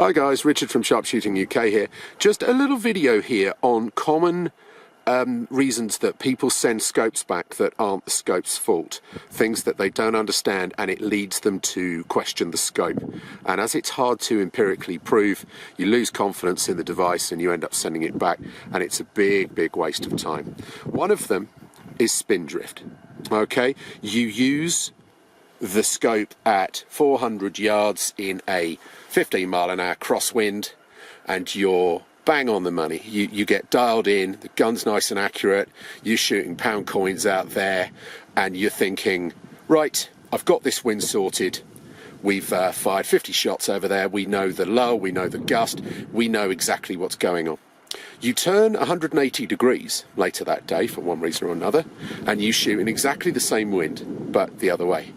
Hi guys, Richard from SharpshootingUK here. Just a little video here on common reasons that people send scopes back that aren't the scope's fault. Things that they don't understand, and it leads them to question the scope. And as it's hard to empirically prove, you lose confidence in the device and you end up sending it back, and it's a big waste of time. One of them is spindrift. Okay, you use the scope at 400 yards in a 15-mile-an-hour crosswind, and you're bang on the money. You get dialed in, the gun's nice and accurate, you're shooting pound coins out there, and you're thinking, right, I've got this wind sorted. We've fired 50 shots over there. We know the lull, we know the gust, we know exactly what's going on. You turn 180 degrees later that day for one reason or another, and you shoot in exactly the same wind, but the other way.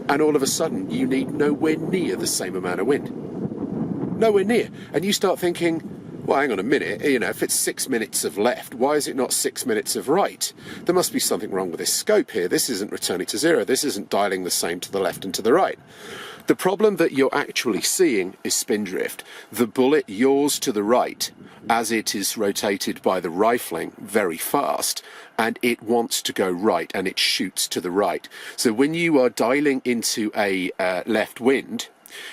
And all of a sudden, you need nowhere near the same amount of wind. Nowhere near. And you start thinking, well, hang on a minute, you know, if it's 6 minutes of left, why is it not 6 minutes of right? There must be something wrong with this scope here. This isn't returning to zero. This isn't dialing the same to the left and to the right. The problem that you're actually seeing is spindrift. The bullet yaws to the right as it is rotated by the rifling very fast, and it wants to go right, and it shoots to the right. So when you are dialing into a left wind,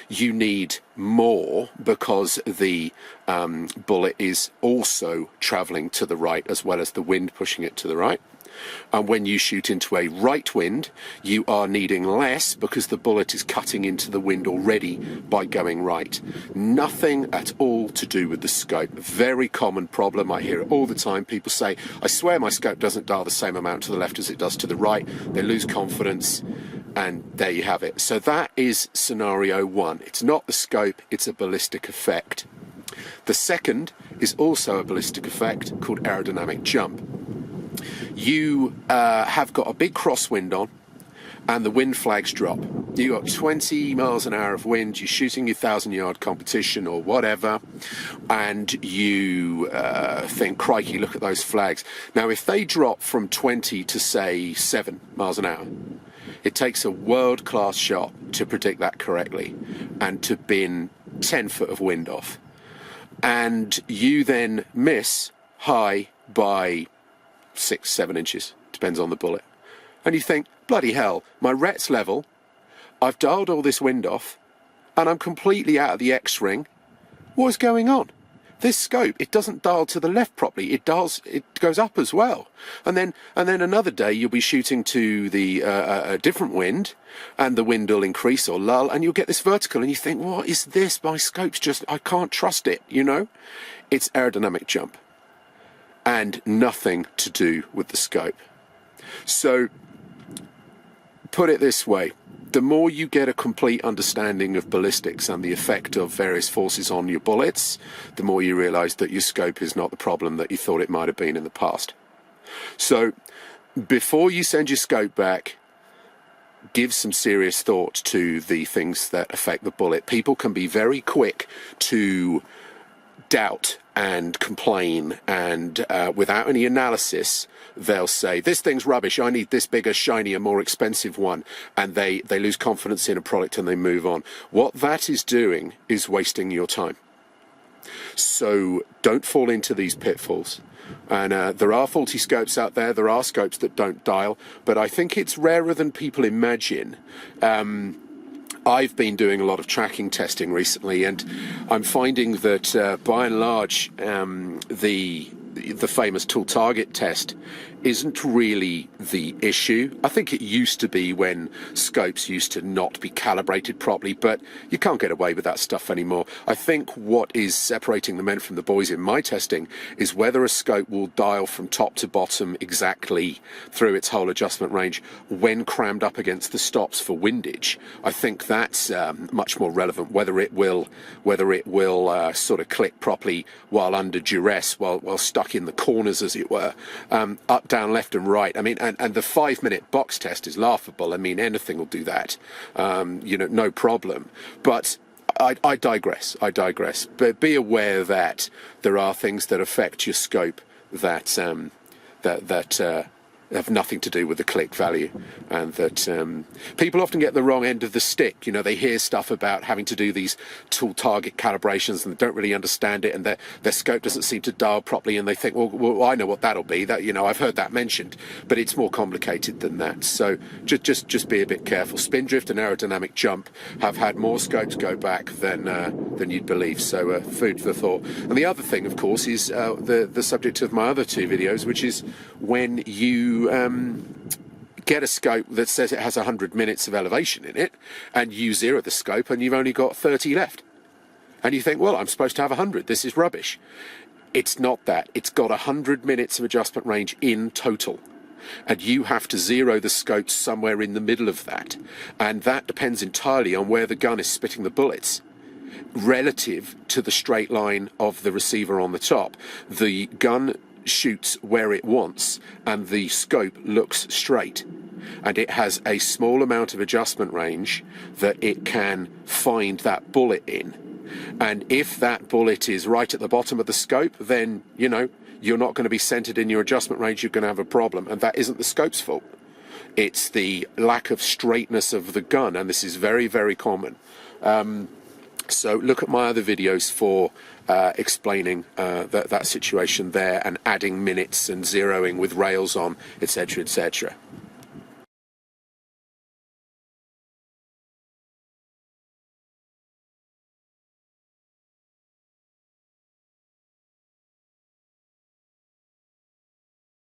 you need more because the bullet is also traveling to the right as well as the wind pushing it to the right. And when you shoot into a right wind, you are needing less because the bullet is cutting into the wind already by going right. Nothing at all to do with the scope. Very common problem. I hear it all the time. People say, I swear my scope doesn't dial the same amount to the left as it does to the right. They lose confidence, and there you have it. So that is scenario one. It's not the scope, it's a ballistic effect. The second is also a ballistic effect called aerodynamic jump. You have got a big crosswind on, and the wind flags drop. You got 20 miles an hour of wind, you're shooting your 1,000-yard competition or whatever, and you think, crikey, look at those flags. Now, if they drop from 20 to, say, 7 miles an hour, it takes a world-class shot to predict that correctly and to bin 10 foot of wind off. And you then miss high by 6-7 inches, depends on the bullet. And you think, bloody hell, my ret's level, I've dialed all this wind off, and I'm completely out of the X-ring. What's going on? This scope, it doesn't dial to the left properly. It goes up as well. And then another day you'll be shooting to the a different wind, and the wind will increase or lull, and you'll get this vertical, and you think, what is this? My scope's just, I can't trust it, you know? It's aerodynamic jump, and nothing to do with the scope. So, put it this way, the more you get a complete understanding of ballistics and the effect of various forces on your bullets, the more you realise that your scope is not the problem that you thought it might have been in the past. So, before you send your scope back, give some serious thought to the things that affect the bullet. People can be very quick to doubt and complain, and without any analysis they'll say, this thing's rubbish, I need this bigger, shinier, more expensive one, and they lose confidence in a product and they move on. What that is doing is wasting your time. So don't fall into these pitfalls. And there are faulty scopes out there, there are scopes that don't dial, but I think it's rarer than people imagine. I've been doing a lot of tracking testing recently, and I'm finding that by and large the famous tool target test isn't really the issue. I think it used to be when scopes used to not be calibrated properly, but you can't get away with that stuff anymore. I think what is separating the men from the boys in my testing is whether a scope will dial from top to bottom exactly through its whole adjustment range when crammed up against the stops for windage. I think that's much more relevant, whether it will sort of click properly while under duress, while stuck in the corners, as it were, up, down, left and right. I mean, and the 5-minute box test is laughable. I mean, anything will do that, you know, no problem. But I digress. But be aware that there are things that affect your scope that have nothing to do with the click value, and that people often get the wrong end of the stick. You know, they hear stuff about having to do these tool target calibrations and they don't really understand it, and their scope doesn't seem to dial properly, and they think, well, I know what that'll be. That, you know, I've heard that mentioned, but it's more complicated than that. So just be a bit careful. Spindrift and aerodynamic jump have had more scopes go back than you'd believe. So food for thought. And the other thing, of course, is the subject of my other two videos, which is when you get a scope that says it has 100 minutes of elevation in it, and you zero the scope and you've only got 30 left. And you think, well, I'm supposed to have 100. This is rubbish. It's not that. It's got 100 minutes of adjustment range in total. And you have to zero the scope somewhere in the middle of that. And that depends entirely on where the gun is spitting the bullets relative to the straight line of the receiver on the top. The gun shoots where it wants and the scope looks straight, and it has a small amount of adjustment range that it can find that bullet in. And if that bullet is right at the bottom of the scope, then, you know, you're not going to be centered in your adjustment range. You're going to have a problem, and that isn't the scope's fault. It's the lack of straightness of the gun, and this is very, very common. So look at my other videos for explaining that situation there, and adding minutes and zeroing with rails on, etc., etc.